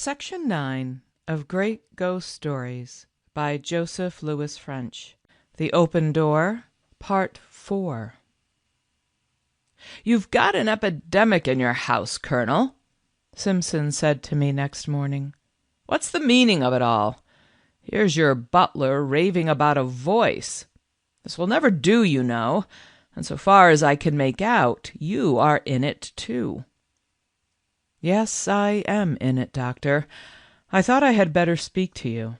Section 9 of Great Ghost Stories by Joseph Lewis French. The Open Door, Part 4. "You've got an epidemic in your house, Colonel," Simpson said to me next morning. "What's the meaning of it all? Here's your butler raving about a voice. This will never do, you know, and so far as I can make out, you are in it too." "Yes, I am in it, Doctor. I thought I had better speak to you.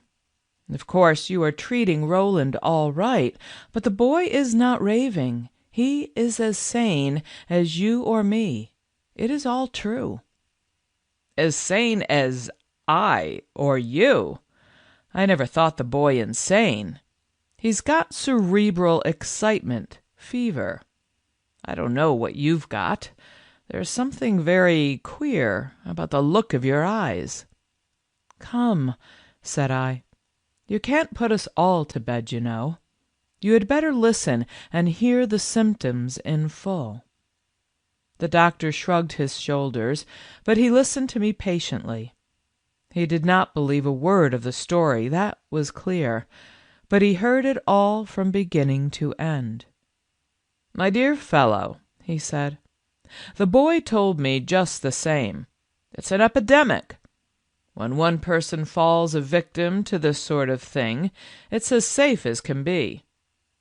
Of course, you are treating Roland all right, but the boy is not raving. He is as sane as you or me. It is all true." "As sane as I or you? I never thought the boy insane. He's got cerebral excitement, fever. I don't know what you've got. There's something very queer about the look of your eyes." "Come," said I. "You can't put us all to bed, you know. You had better listen and hear the symptoms in full." The doctor shrugged his shoulders, but he listened to me patiently. He did not believe a word of the story, that was clear, but he heard it all from beginning to end. "My dear fellow," he said, "the boy told me just the same. It's an epidemic. When one person falls a victim to this sort of thing, it's as safe as can be.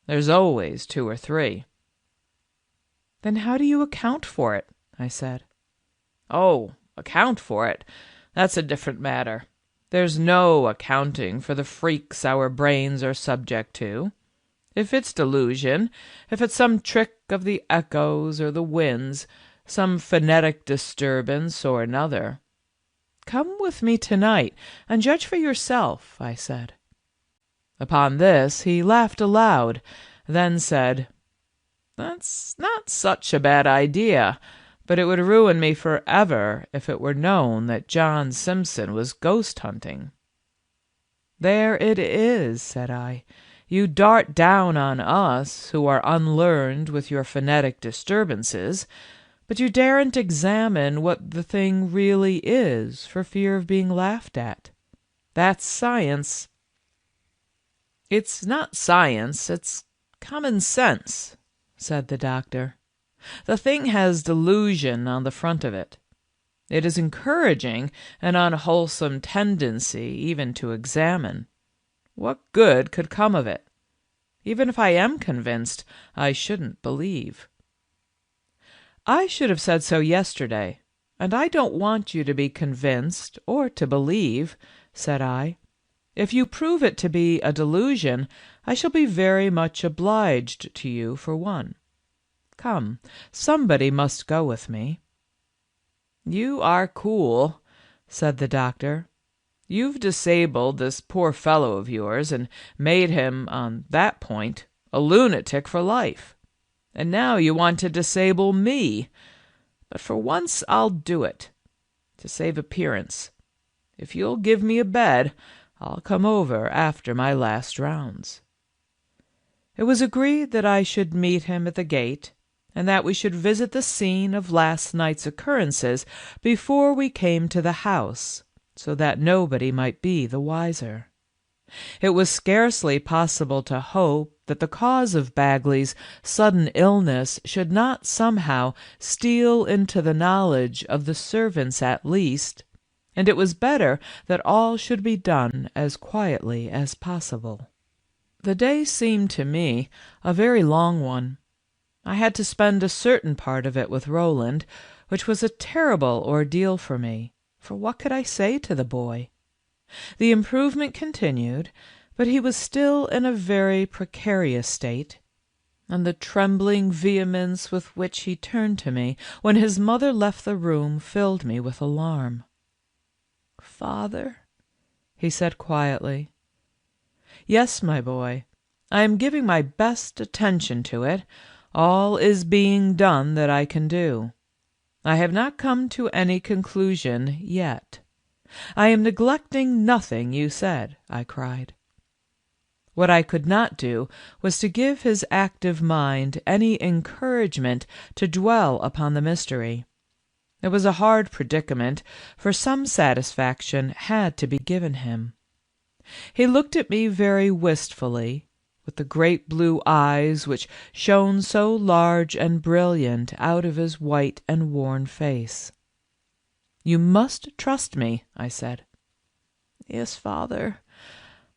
There's always 2 or 3. "Then how do you account for it?" I said. "Oh, account for it? That's a different matter. There's no accounting for the freaks our brains are subject to. If it's delusion, if it's some trick of the echoes or the winds, some phonetic disturbance or another." "Come with me tonight and judge for yourself," I said. Upon this he laughed aloud, then said, "That's not such a bad idea, but it would ruin me forever if it were known that John Simpson was ghost hunting." "There it is," said I. "You dart down on us who are unlearned with your phonetic disturbances, but you daren't examine what the thing really is for fear of being laughed at. That's science." "It's not science, it's common sense," said the doctor. "The thing has delusion on the front of it. It is encouraging an unwholesome tendency even to examine. What good could come of it? Even if I am convinced, I shouldn't believe." "I should have said so yesterday, and I don't want you to be convinced or to believe," said I. "If you prove it to be a delusion, I shall be very much obliged to you for one. Come, somebody must go with me." "You are cool," said the doctor. "You've disabled this poor fellow of yours and made him, on that point, a lunatic for life. And now you want to disable me. But for once I'll do it, to save appearance. If you'll give me a bed, I'll come over after my last rounds." It was agreed that I should meet him at the gate, and that we should visit the scene of last night's occurrences before we came to the house, so that nobody might be the wiser. It was scarcely possible to hope that the cause of Bagley's sudden illness should not somehow steal into the knowledge of the servants at least, and it was better that all should be done as quietly as possible. The day seemed to me a very long one. I had to spend a certain part of it with Roland, which was a terrible ordeal for me, for what could I say to the boy? The improvement continued, but he was still in a very precarious state, and the trembling vehemence with which he turned to me when his mother left the room filled me with alarm. "Father," he said quietly. "Yes, my boy, I am giving my best attention to it. All is being done that I can do. I have not come to any conclusion yet. I am neglecting nothing you said," I cried. What I could not do was to give his active mind any encouragement to dwell upon the mystery. It was a hard predicament, for some satisfaction had to be given him. He looked at me very wistfully, with the great blue eyes which shone so large and brilliant out of his white and worn face. "You must trust me," I said. "Yes, father.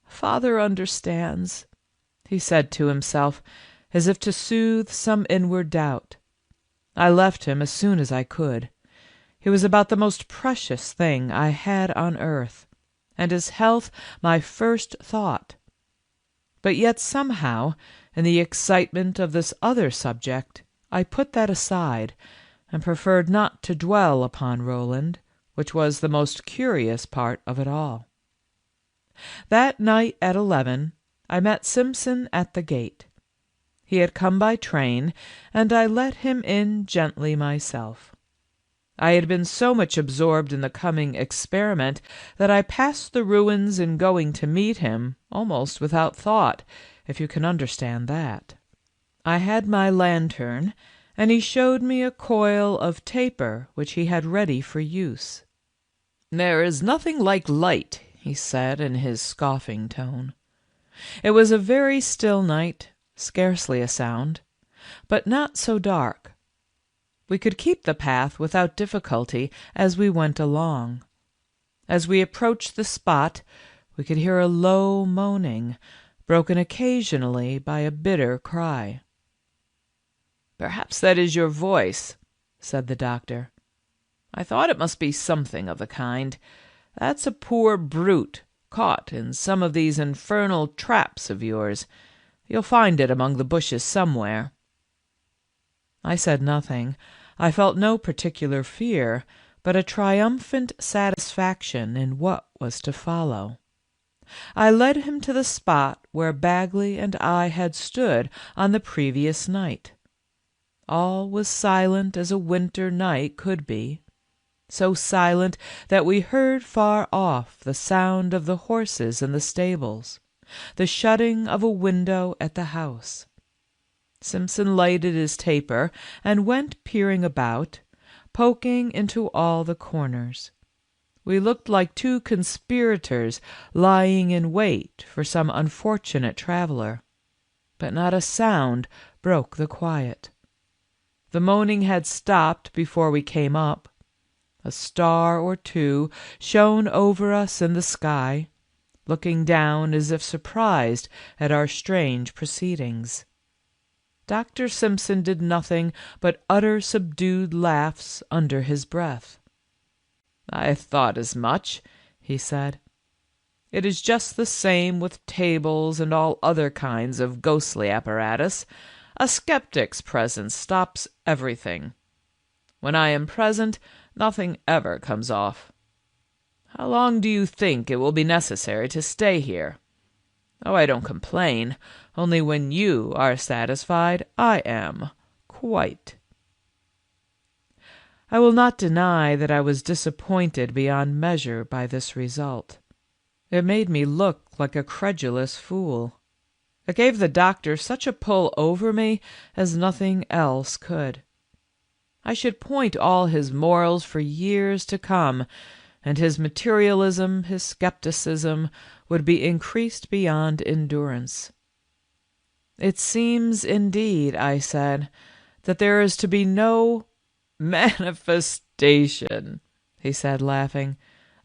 Father understands," he said to himself, as if to soothe some inward doubt. I left him as soon as I could. He was about the most precious thing I had on earth, and his health my first thought. But yet somehow, in the excitement of this other subject, I put that aside, and preferred not to dwell upon Roland, which was the most curious part of it all. That night at 11, I met Simpson at the gate. He had come by train, and I let him in gently myself. I had been so much absorbed in the coming experiment that I passed the ruins in going to meet him almost without thought, if you can understand that. I had my lantern, and he showed me a coil of taper which he had ready for use. "There is nothing like light," he said in his scoffing tone. It was a very still night, scarcely a sound, but not so dark. We could keep the path without difficulty as we went along. As we approached the spot, we could hear a low moaning, broken occasionally by a bitter cry. "Perhaps that is your voice," said the doctor. "I thought it must be something of the kind. That's a poor brute caught in some of these infernal traps of yours. You'll find it among the bushes somewhere." I said nothing. I felt no particular fear, but a triumphant satisfaction in what was to follow. I led him to the spot where Bagley and I had stood on the previous night. All was silent as a winter night could be, so silent that we heard far off the sound of the horses in the stables, the shutting of a window at the house. Simpson lighted his taper and went peering about, poking into all the corners. We looked like two conspirators lying in wait for some unfortunate traveller, but not a sound broke the quiet. The moaning had stopped before we came up. A star or two shone over us in the sky, looking down as if surprised at our strange proceedings. Dr. Simpson did nothing but utter subdued laughs under his breath. "I thought as much," he said. "It is just the same with tables and all other kinds of ghostly apparatus. A skeptic's presence stops everything. When I am present, nothing ever comes off. How long do you think it will be necessary to stay here? Oh, I don't complain. Only when you are satisfied, I am. Quite." I will not deny that I was disappointed beyond measure by this result. It made me look like a credulous fool. It gave the doctor such a pull over me as nothing else could. I should point all his morals for years to come, and his materialism, his skepticism, would be increased beyond endurance. "It seems, indeed," I said, "that there is to be no—" "Manifestation," he said, laughing.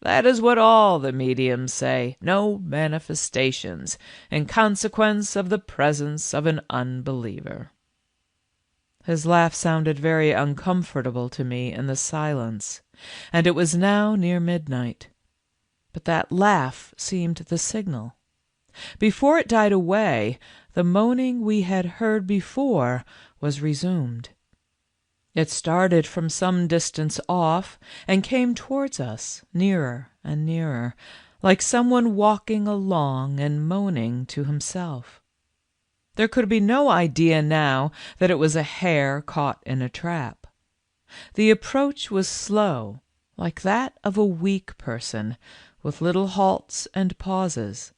"That is what all the mediums say. No manifestations, in consequence of the presence of an unbeliever." His laugh sounded very uncomfortable to me in the silence, and it was now near midnight. But that laugh seemed the signal. Before it died away, the moaning we had heard before was resumed. It started from some distance off and came towards us, nearer and nearer, like someone walking along and moaning to himself. There could be no idea now that it was a hare caught in a trap. The approach was slow, like that of a weak person, with little halts and pauses.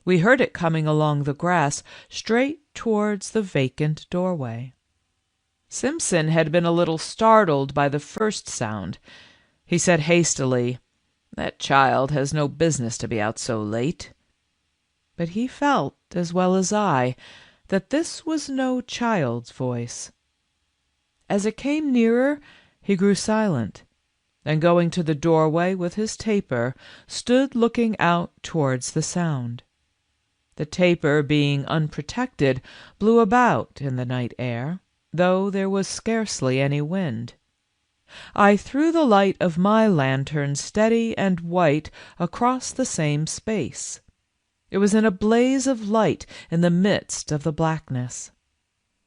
We heard it coming along the grass straight towards the vacant doorway. Simpson had been a little startled by the first sound. He said hastily, "That child has no business to be out so late." But he felt, as well as I, that this was no child's voice. As it came nearer, he grew silent, and going to the doorway with his taper, stood looking out towards the sound. The taper, being unprotected, blew about in the night air, though there was scarcely any wind. I threw the light of my lantern steady and white across the same space. It was in a blaze of light in the midst of the blackness.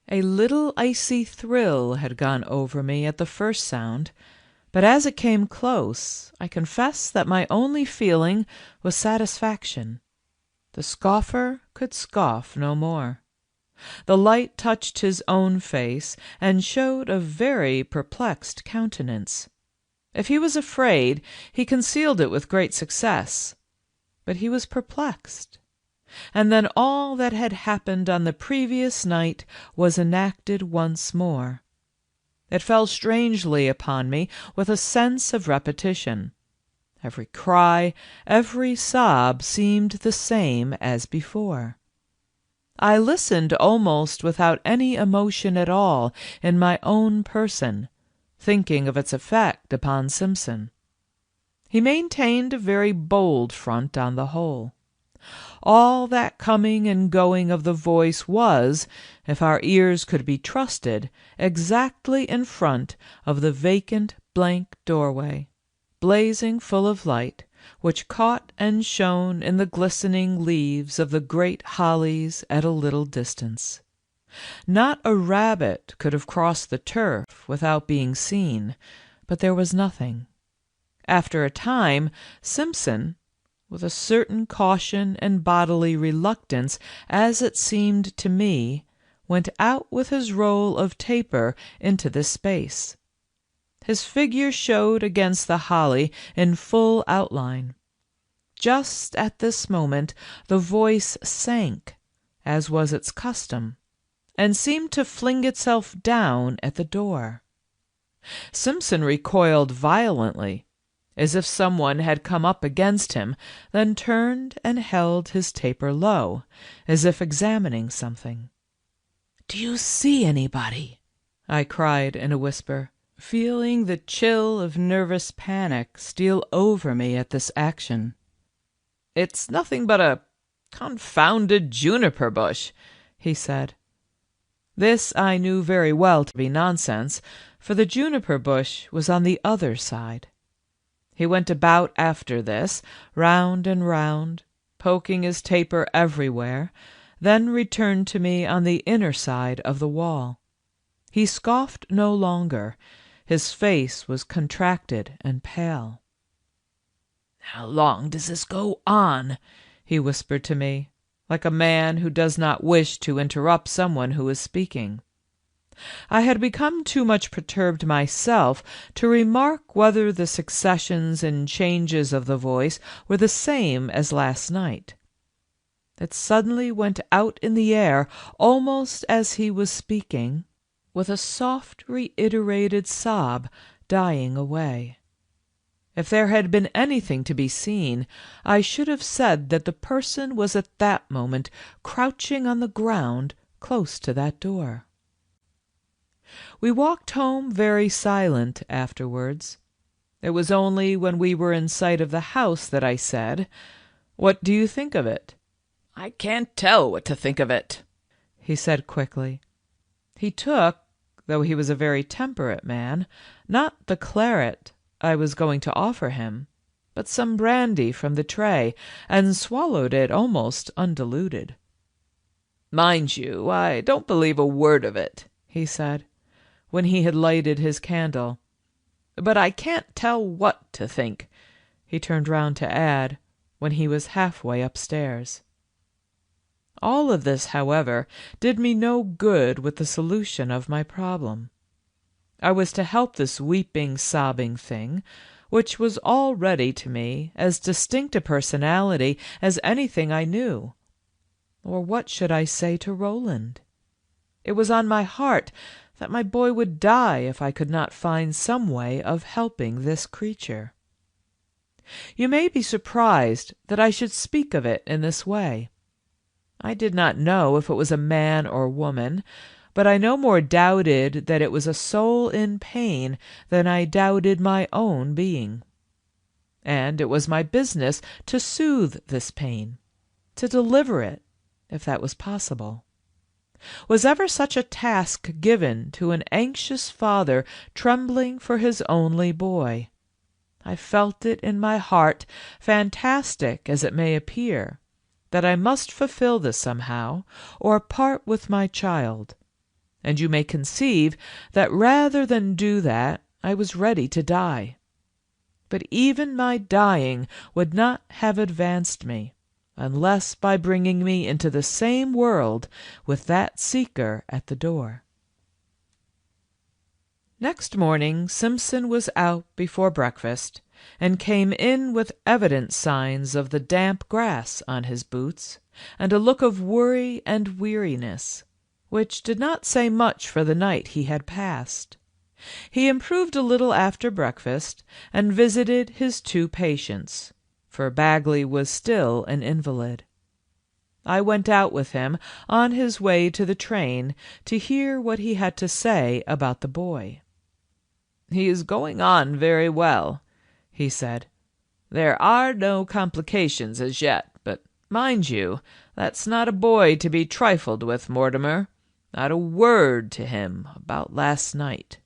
A little icy thrill had gone over me at the first sound, but as it came close, I confess that my only feeling was satisfaction. The scoffer could scoff no more. The light touched his own face and showed a very perplexed countenance. If he was afraid, he concealed it with great success. But he was perplexed. And then all that had happened on the previous night was enacted once more. It fell strangely upon me with a sense of repetition. Every cry, every sob seemed the same as before. I listened almost without any emotion at all in my own person, thinking of its effect upon Simpson. He maintained a very bold front on the whole. All that coming and going of the voice was, if our ears could be trusted, exactly in front of the vacant blank doorway, blazing full of light, which caught and shone in the glistening leaves of the great hollies at a little distance. Not a rabbit could have crossed the turf without being seen, but there was nothing. After a time, Simpson, with a certain caution and bodily reluctance, as it seemed to me, went out with his roll of taper into this space. His figure showed against the holly in full outline. Just at this moment the voice sank, as was its custom, and seemed to fling itself down at the door. Simpson recoiled violently, as if someone had come up against him, then turned and held his taper low, as if examining something. "Do you see anybody?" I cried in a whisper, feeling the chill of nervous panic steal over me at this action. "It's nothing but a confounded juniper bush," he said. This I knew very well to be nonsense, for the juniper bush was on the other side. He went about after this, round and round, poking his taper everywhere, then returned to me on the inner side of the wall. He scoffed no longer. His face was contracted and pale. "How long does this go on?" he whispered to me, like a man who does not wish to interrupt someone who is speaking. I had become too much perturbed myself to remark whether the successions and changes of the voice were the same as last night. It suddenly went out in the air, almost as he was speaking, with a soft reiterated sob dying away. If there had been anything to be seen, I should have said that the person was at that moment crouching on the ground close to that door. We walked home very silent afterwards. It was only when we were in sight of the house that I said, "What do you think of it?" "I can't tell what to think of it," he said quickly. He took, though he was a very temperate man, not the claret I was going to offer him, but some brandy from the tray, and swallowed it almost undiluted. "Mind you, I don't believe a word of it," he said, when he had lighted his candle. "But I can't tell what to think," he turned round to add, when he was halfway upstairs. All of this, however, did me no good with the solution of my problem. I was to help this weeping, sobbing thing, which was already to me as distinct a personality as anything I knew. Or what should I say to Roland? It was on my heart that my boy would die if I could not find some way of helping this creature. You may be surprised that I should speak of it in this way. I did not know if it was a man or woman, but I no more doubted that it was a soul in pain than I doubted my own being. And it was my business to soothe this pain, to deliver it, if that was possible. Was ever such a task given to an anxious father trembling for his only boy? I felt it in my heart, fantastic as it may appear, that I must fulfill this somehow, or part with my child. And you may conceive that rather than do that, I was ready to die. But even my dying would not have advanced me, unless by bringing me into the same world with that seeker at the door. Next morning Simpson was out before breakfast, and came in with evident signs of the damp grass on his boots, and a look of worry and weariness, which did not say much for the night he had passed. He improved a little after breakfast, and visited his 2 patients, for Bagley was still an invalid. I went out with him on his way to the train to hear what he had to say about the boy. "He is going on very well," he said. "There are no complications as yet, but mind you, that's not a boy to be trifled with, Mortimer. Not a word to him about last night."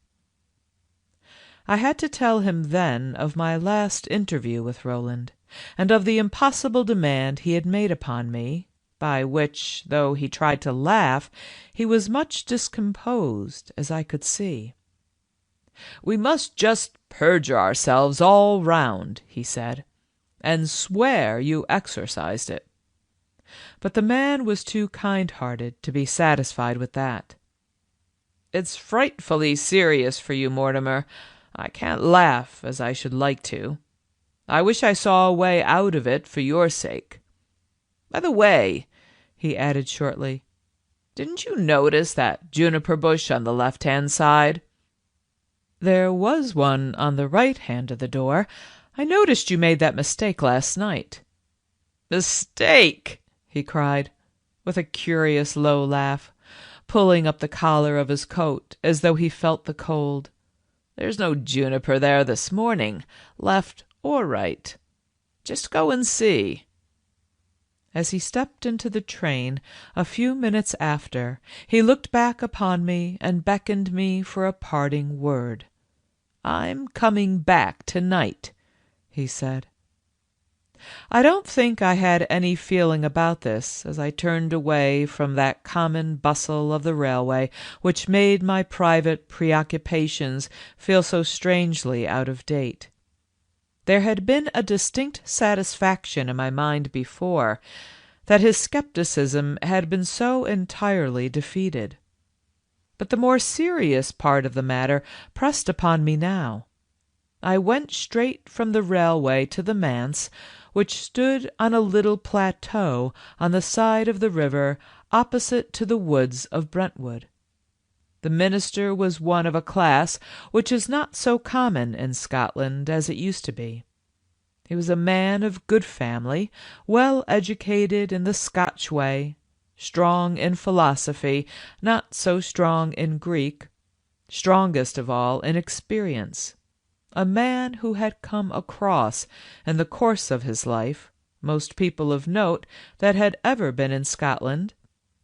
I had to tell him then of my last interview with Roland, and of the impossible demand he had made upon me, by which, though he tried to laugh, he was much discomposed, as I could see. "We must just perjure ourselves all round," he said, "and swear you exorcised it." But the man was too kind-hearted to be satisfied with that. "It's frightfully serious for you, Mortimer. I can't laugh as I should like to. I wish I saw a way out of it for your sake. By the way," he added shortly, "didn't you notice that juniper bush on the left-hand side?" "There was one on the right hand of the door. I noticed you made that mistake last night." "Mistake!" he cried, with a curious low laugh, pulling up the collar of his coat as though he felt the cold. "There's no juniper there this morning, left or right. Just go and see." As he stepped into the train a few minutes after, he looked back upon me and beckoned me for a parting word. "I'm coming back tonight," he said. I don't think I had any feeling about this as I turned away from that common bustle of the railway which made my private preoccupations feel so strangely out of date. There had been a distinct satisfaction in my mind before, that his skepticism had been so entirely defeated. But the more serious part of the matter pressed upon me now. I went straight from the railway to the manse, which stood on a little plateau on the side of the river opposite to the woods of Brentwood. The minister was one of a class which is not so common in Scotland as it used to be. He was a man of good family, well educated in the Scotch way, strong in philosophy, not so strong in Greek, strongest of all in experience, a man who had come across, in the course of his life, most people of note that had ever been in Scotland,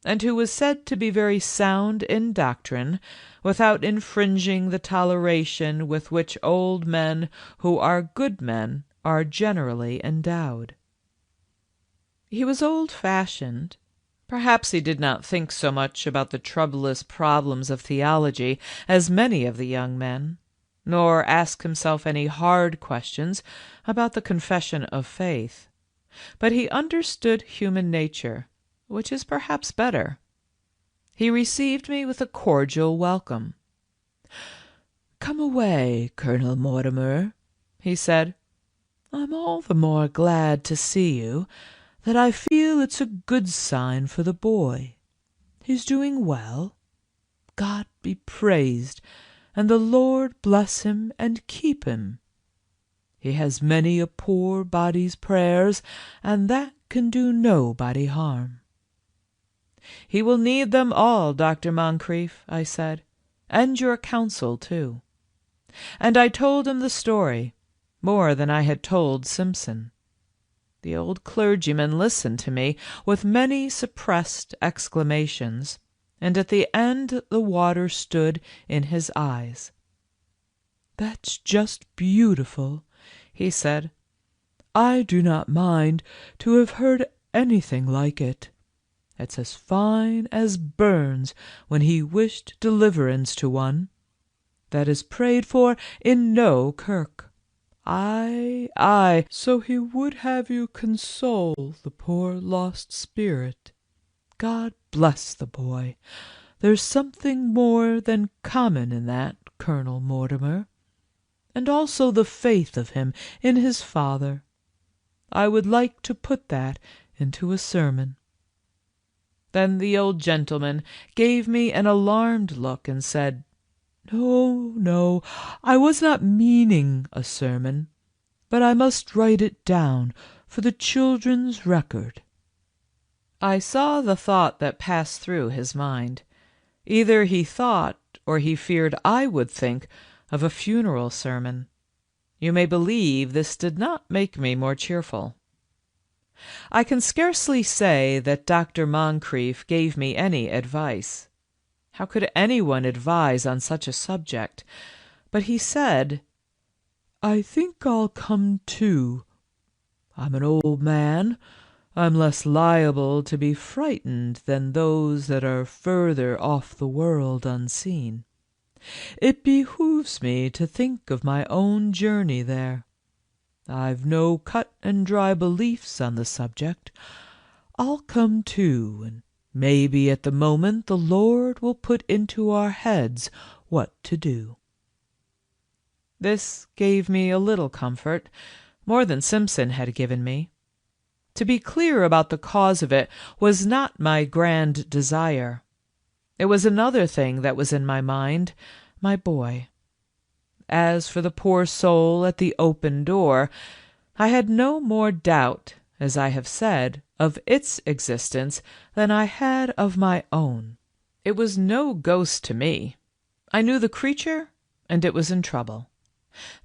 and who was said to be very sound in doctrine, without infringing the toleration with which old men who are good men are generally endowed. He was old-fashioned. Perhaps he did not think so much about the troublous problems of theology as many of the young men, nor ask himself any hard questions about the confession of faith. But he understood human nature, which is perhaps better. He received me with a cordial welcome. "Come away, Colonel Mortimer," he said. "I'm all the more glad to see you that I feel it's a good sign for the boy. He's doing well. God be praised, and the Lord bless him and keep him. He has many a poor body's prayers, and that can do nobody harm." "He will need them all, Dr. Moncrief," I said, "and your counsel too." And I told him the story, more than I had told Simpson. The old clergyman listened to me with many suppressed exclamations, and at the end the water stood in his eyes. "That's just beautiful," he said. "I do not mind to have heard anything like it. It's as fine as Burns when he wished deliverance to one. That is prayed for in no kirk. Aye, aye, so he would have you console the poor lost spirit. God bless the boy. There's something more than common in that, Colonel Mortimer, and also the faith of him in his Father. I would like to put that into a sermon." Then the old gentleman gave me an alarmed look and said, "No, no, I was not meaning a sermon, but I must write it down for the children's record." I saw the thought that passed through his mind. Either he thought, or he feared I would think, of a funeral sermon. You may believe this did not make me more cheerful. I can scarcely say that Dr. Moncrief gave me any advice. How could anyone advise on such a subject? But he said, "I think I'll come too. I'm an old man. I'm less liable to be frightened than those that are further off the world unseen. It behooves me to think of my own journey there. I've no cut and dry beliefs on the subject. I'll come too, and maybe at the moment the Lord will put into our heads what to do." This gave me a little comfort, more than Simpson had given me. To be clear about the cause of it was not my grand desire. It was another thing that was in my mind, my boy. As for the poor soul at the open door, I had no more doubt, as I have said, of its existence than I had of my own. It was no ghost to me. I knew the creature, and it was in trouble.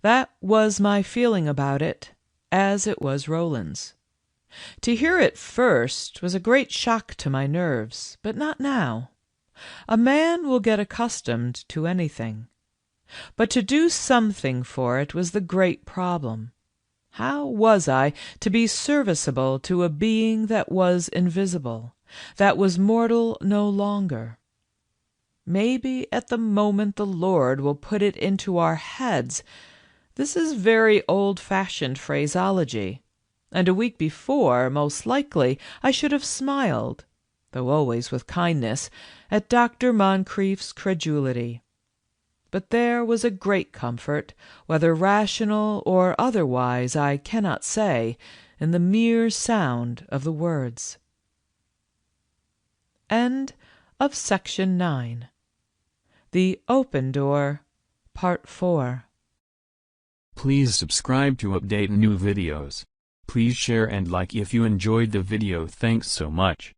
That was my feeling about it, as it was Roland's. To hear it first was a great shock to my nerves, but not now. A man will get accustomed to anything. But to do something for it was the great problem. How was I to be serviceable to a being that was invisible, that was mortal no longer? Maybe at the moment the Lord will put it into our heads. This is very old-fashioned phraseology, and a week before, most likely, I should have smiled, though always with kindness, at Dr. Moncrief's credulity. But there was a great comfort, whether rational or otherwise I cannot say, in the mere sound of the words. End of Section 9. The Open Door, Part 4. Please subscribe to update new videos. Please share and like if you enjoyed the video. Thanks so much.